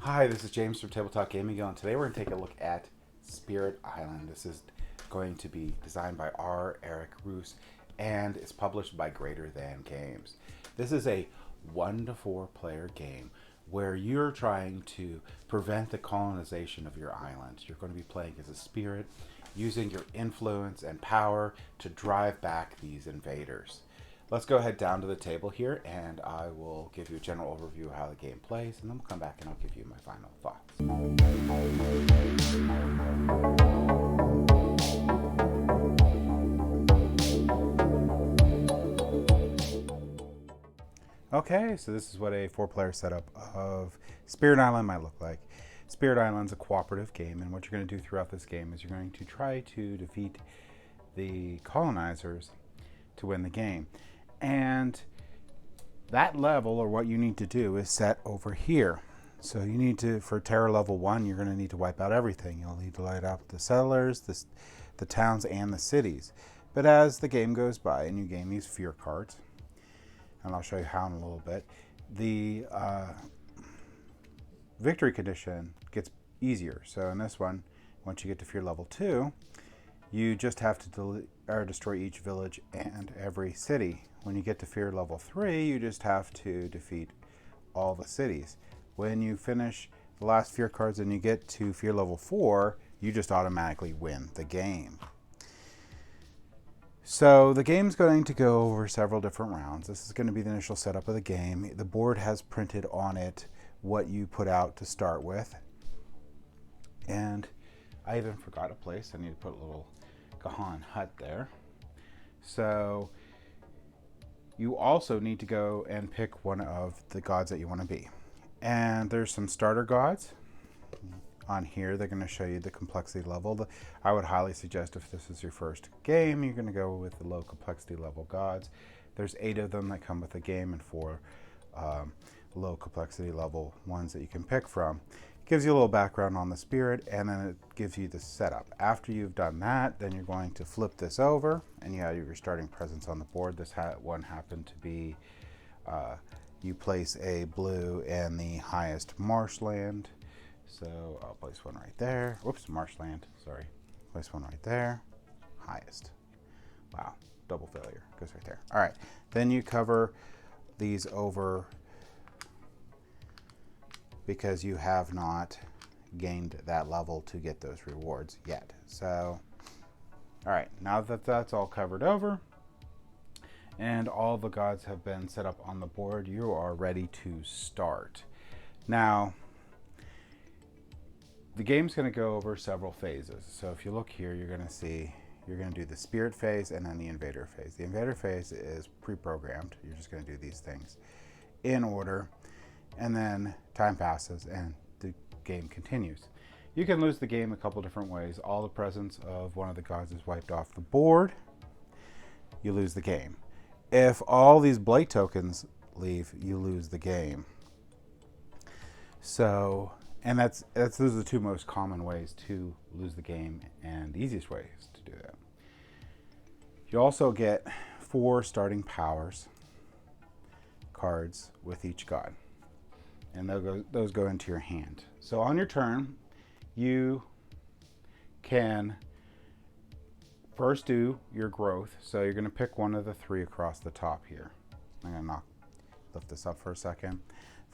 Hi, this is James from Tabletop Gaming Guild, and today we're going to take a look at Spirit Island. This is going to be designed by R. Eric Roos and is published by Greater Than Games. This is a 1 to 4 player game where you're trying to prevent the colonization of your island. You're going to be playing as a spirit, using your influence and power to drive back these invaders. Let's go ahead down to the table here and I will give you a general overview of how the game plays, and then we'll come back and I'll give you my final thoughts. Okay, so this is what a 4-player setup of Spirit Island might look like. Spirit Island's a cooperative game, and what you're going to do throughout this game is you're going to try to defeat the colonizers to win the game. And that level, or what you need to do, is set over here. So you need to, for terror level 1, you're going to need to wipe out everything. You'll need to light up the settlers, the towns, and the cities. But as the game goes by and you gain these fear cards, and I'll show you how in a little bit, the victory condition gets easier. So in this one, once you get to fear level 2, you just have to destroy each village and every city. When you get to fear level 3, you just have to defeat all the cities. When you finish the last fear cards and you get to fear level 4, you just automatically win the game. So the game's going to go over several different rounds. This is going to be the initial setup of the game. The board has printed on it what you put out to start with. And I even forgot a place. I need to put a little Gahan hut there. So you also need to go and pick one of the gods that you want to be. And there's some starter gods on here. They're going to show you the complexity level. I would highly suggest, if this is your first game, you're going to go with the low complexity level gods. There's 8 of them that come with the game, and 4 low complexity level ones that you can pick from. It gives you a little background on the spirit, and then it gives you the setup. After you've done that, then you're going to flip this over, and you have your starting presence on the board. This one happened to be you place a blue in the highest marshland. So I'll place one right there. Whoops, marshland, sorry. Place one right there. Highest. Wow, double failure. Goes right there. All right, then you cover these over because you have not gained that level to get those rewards yet. So, all right, now that that's all covered over and all the gods have been set up on the board, you are ready to start. Now, the game's going to go over several phases. So if you look here, you're going to see, you're going to do the spirit phase and then the invader phase. The invader phase is pre-programmed. You're just going to do these things in order, and then time passes and the game continues. You can lose the game a couple different ways. All the presence of one of the gods is wiped off the board, you lose the game. If all these blight tokens leave, you lose the game. So, and those are the 2 most common ways to lose the game, and the easiest ways to do that. You also get 4 starting powers cards with each god, and those go into your hand. So on your turn, you can first do your growth. So you're going to pick one of the 3 across the top here. I'm going to lift this up for a second.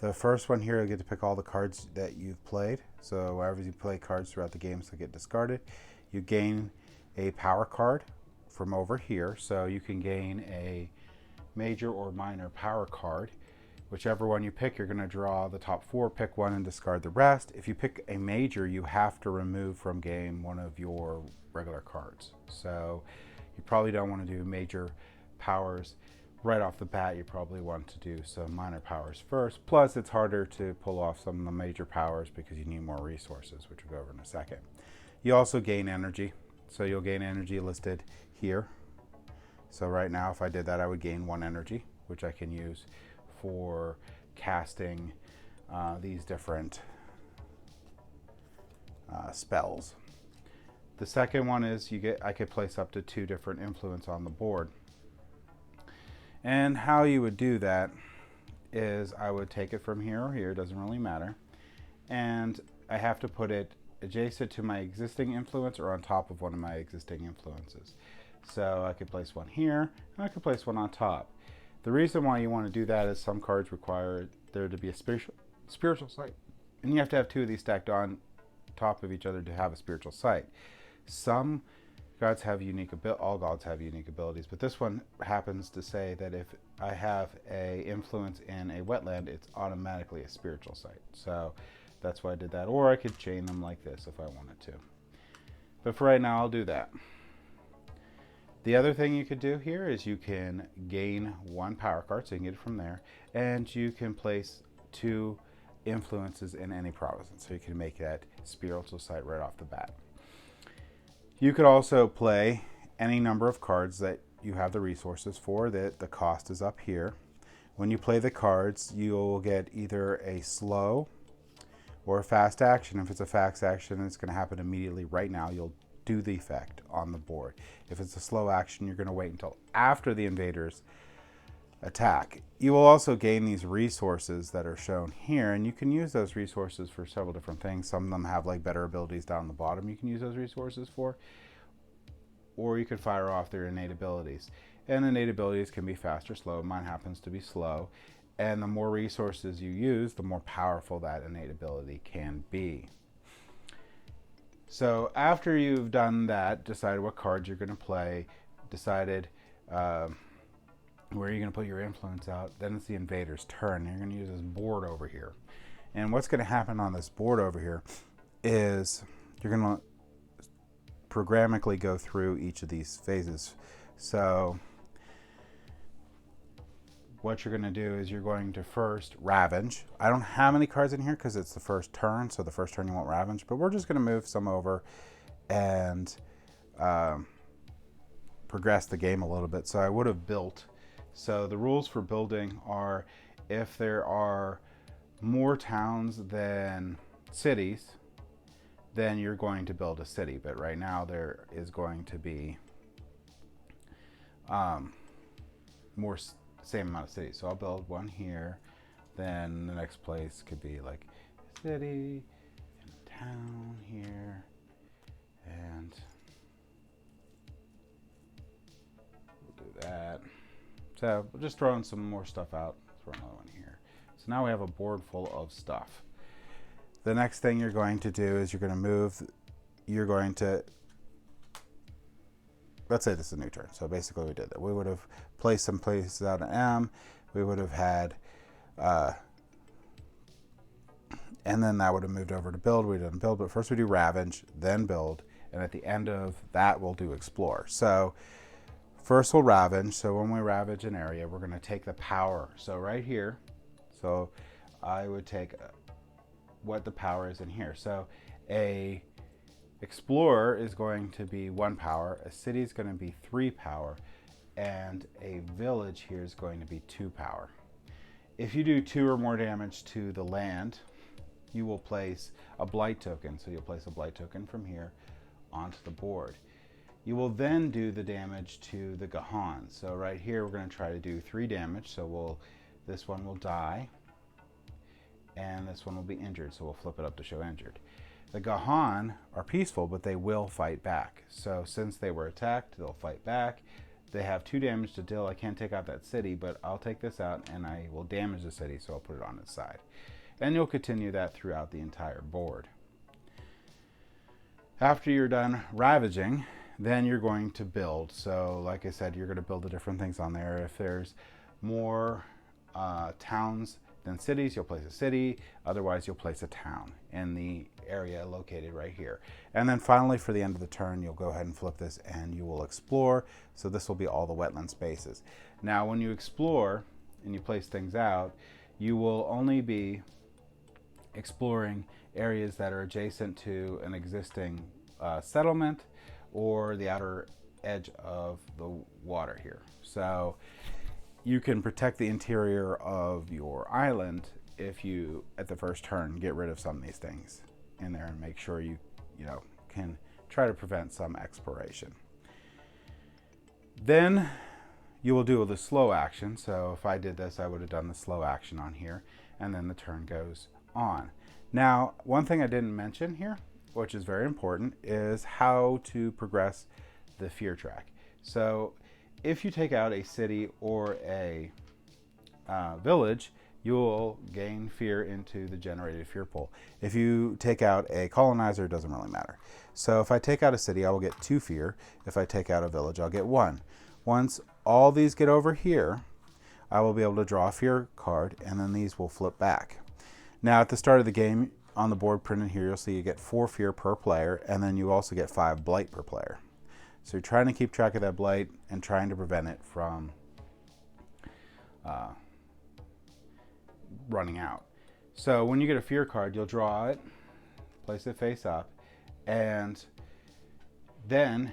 The first one here, you get to pick all the cards that you've played. So wherever you play cards throughout the game, so get discarded. You gain a power card from over here. So you can gain a major or minor power card. Whichever one you pick, you're going to draw the top 4, pick one and discard the rest. If you pick a major, you have to remove from game one of your regular cards. So you probably don't want to do major powers right off the bat. You probably want to do some minor powers first. Plus, it's harder to pull off some of the major powers because you need more resources, which we'll go over in a second. You also gain energy. So you'll gain energy listed here. So right now, if I did that, I would gain 1 energy, which I can use for casting these different spells. The second one is I could place up to 2 different influence on the board. And how you would do that is I would take it from here or here, doesn't really matter, and I have to put it adjacent to my existing influence or on top of one of my existing influences. So I could place one here, and I could place one on top. The reason why you want to do that is some cards require there to be a spiritual sight, and you have to have two of these stacked on top of each other to have a spiritual sight. Some gods have unique all gods have unique abilities, but this one happens to say that if I have a influence in a wetland, it's automatically a spiritual sight. So that's why I did that. Or I could chain them like this if I wanted to. But for right now, I'll do that. The other thing you could do here is you can gain one power card, so you can get it from there, and you can place two influences in any province, so you can make that spiritual sight right off the bat. You could also play any number of cards that you have the resources for, that the cost is up here. When you play the cards, you will get either a slow or a fast action. If it's a fast action, it's going to happen immediately right now. You'll do the effect on the board. If it's a slow action, you're going to wait until after the invaders attack. You will also gain these resources that are shown here, and you can use those resources for several different things. Some of them have like better abilities down the bottom you can use those resources for, or you could fire off their innate abilities. And innate abilities can be fast or slow. Mine happens to be slow, and the more resources you use, the more powerful that innate ability can be. So after you've done that, decided what cards you're going to play, decided where you're going to put your influence out, then it's the invader's turn. You're going to use this board over here. And what's going to happen on this board over here is you're going to programmatically go through each of these phases. So what you're going to do is you're going to first Ravage. I don't have any cards in here because it's the first turn, so the first turn you won't Ravage, but we're just going to move some over and progress the game a little bit. So I would have built. So the rules for building are if there are more towns than cities, then you're going to build a city. But right now there is going to be same amount of cities. So I'll build one here. Then the next place could be like a city and a town here. And we'll do that. So we'll just throw in some more stuff out. Throw another one here. So now we have a board full of stuff. The next thing you're going to do is you're going to move. You're going to, let's say this is a new turn. So basically we did that. We would have placed some places out in M. We would have had, and then that would have moved over to build. We didn't build, but first we do Ravage, then build. And at the end of that, we'll do Explore. So first we'll Ravage. So when we Ravage an area, we're going to take the power. So right here, so I would take what the power is in here. So a Explorer is going to be 1 power, a city is going to be 3 power, and a village here is going to be 2 power. If you do 2 or more damage to the land, you will place a blight token. So you'll place a blight token from here onto the board. You will then do the damage to the Gahan. So right here we're going to try to do 3 damage. So this one will die, and this one will be injured. So we'll flip it up to show injured. The Gahan are peaceful, but they will fight back. So since they were attacked, they'll fight back. They have 2 damage to deal. I can't take out that city, but I'll take this out and I will damage the city, so I'll put it on its side. And you'll continue that throughout the entire board. After you're done ravaging, then you're going to build. So like I said, you're going to build the different things on there. If there's more towns than cities, you'll place a city. Otherwise, you'll place a town in the area located right here. And then finally, for the end of the turn, you'll go ahead and flip this and you will explore. So this will be all the wetland spaces. Now, when you explore and you place things out, you will only be exploring areas that are adjacent to an existing settlement or the outer edge of the water here. So you can protect the interior of your island if you, at the first turn, get rid of some of these things in there and make sure you can try to prevent some exploration. Then you will do the slow action. So if I did this, I would have done the slow action on here, and then the turn goes on. Now, one thing I didn't mention here, which is very important, is how to progress the fear track. So if you take out a city or a village, you will gain fear into the generated fear pool. If you take out a colonizer, it doesn't really matter. So if I take out a city, I will get 2 fear. If I take out a village, I'll get 1. Once all these get over here, I will be able to draw a fear card, and then these will flip back. Now at the start of the game, on the board printed here, you'll see you get 4 fear per player, and then you also get 5 blight per player. So you're trying to keep track of that blight and trying to prevent it from running out. So when you get a fear card, you'll draw it, place it face up, and then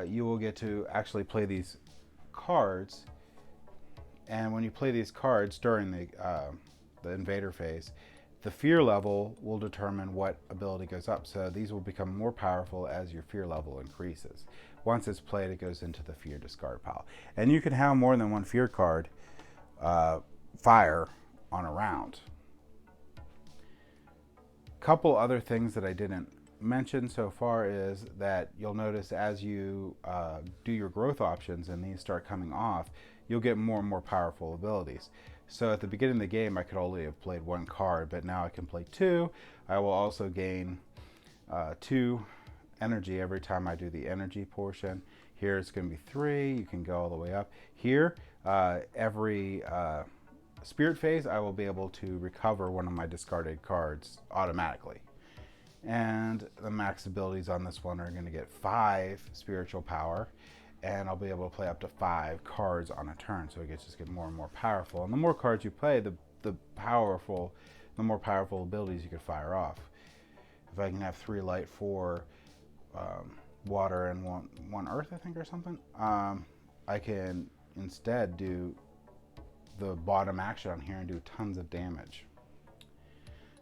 you will get to actually play these cards. And when you play these cards during the Invader phase, the fear level will determine what ability goes up. So these will become more powerful as your fear level increases. Once it's played, it goes into the fear discard pile. And you can have more than one fear card fire on a round. Couple other things that I didn't mention so far is that you'll notice as you do your growth options and these start coming off, you'll get more and more powerful abilities. So at the beginning of the game, I could only have played 1 card, but now I can play 2. I will also gain 2 energy every time I do the energy portion. Here it's going to be 3. You can go all the way up. Here, every spirit phase, I will be able to recover one of my discarded cards automatically. And the max abilities on this one are going to get 5 spiritual power, and I'll be able to play up to 5 cards on a turn, so it gets just get more and more powerful. And the more cards you play, the more powerful abilities you can fire off. If I can have 3 light, 4 water, and one earth, I think, or something, I can instead do the bottom action on here and do tons of damage.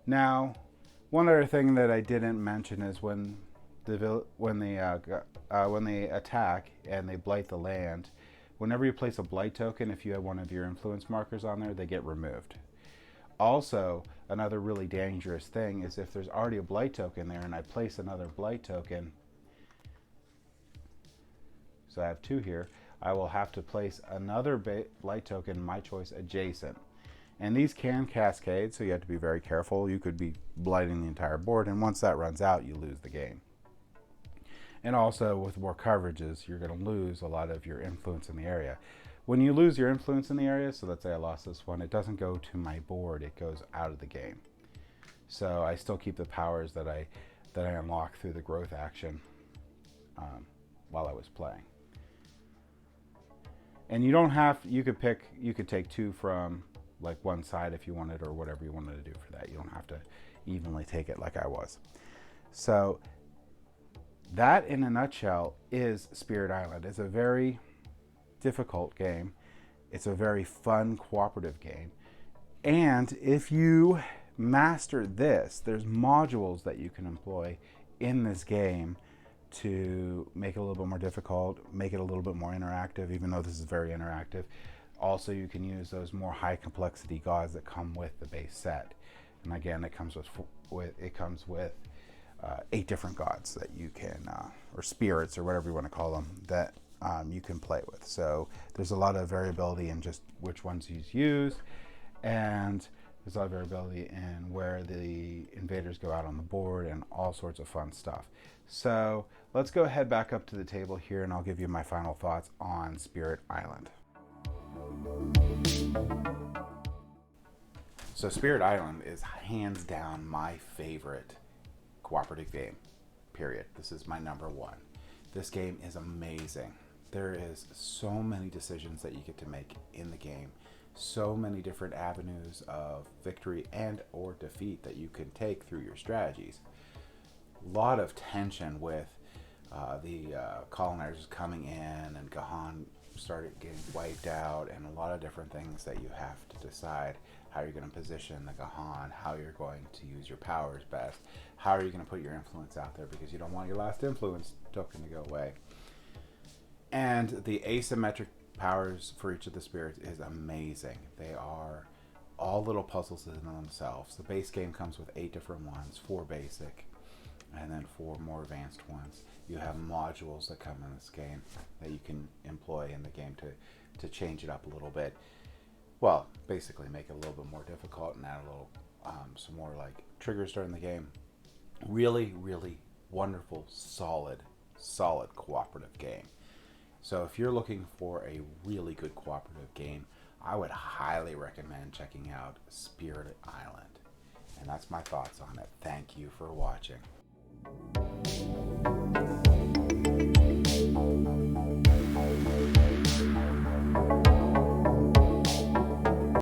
Now, one other thing that I didn't mention is when they attack and they blight the land, whenever you place a blight token, if you have one of your influence markers on there, they get removed. Also, another really dangerous thing is if there's already a blight token there and I place another blight token, so I have 2 here, I will have to place another blight token, my choice, adjacent. And these can cascade, so you have to be very careful. You could be blighting the entire board, and once that runs out, you lose the game. And also, with more coverages, you're going to lose a lot of your influence in the area. When you lose your influence in the area, so let's say I lost this one, it doesn't go to my board, it goes out of the game. So I still keep the powers that I unlock through the growth action while I was playing. And you don't have, you could take 2 from like one side if you wanted, or whatever you wanted to do for that. You don't have to evenly take it like I was. So that, in a nutshell, is Spirit Island. It's a very difficult game. It's a very fun cooperative game. And if you master this, there's modules that you can employ in this game to make it a little bit more difficult, make it a little bit more interactive, even though this is very interactive. Also, you can use those more high complexity gods that come with the base set. And again, it comes with 8 different gods that you can, or spirits, or whatever you want to call them, that you can play with. So there's a lot of variability in just which ones you use, and there's a lot of variability in where the invaders go out on the board, and all sorts of fun stuff. So let's go ahead back up to the table here, and I'll give you my final thoughts on Spirit Island. So Spirit Island is hands down my favorite cooperative game, period. This is my number 1. This game is amazing. There is so many decisions that you get to make in the game, so many different avenues of victory and or defeat that you can take through your strategies. A lot of tension with the colonizers coming in, and Gahan started getting wiped out, and a lot of different things that you have to decide. How you're going to position the Gahan, how you're going to use your powers best, how are you going to put your influence out there, because you don't want your last influence token to go away. And the asymmetric powers for each of the spirits is amazing. They are all little puzzles in themselves. The base game comes with 8 different ones, 4 basic, and then 4 more advanced ones. You have modules that come in this game that you can employ in the game to change it up a little bit. Well, basically make it a little bit more difficult and add a little some more like triggers during the game. Really, really wonderful, solid cooperative game. So if you're looking for a really good cooperative game, I would highly recommend checking out Spirit Island. And that's my thoughts on it. Thank you for watching.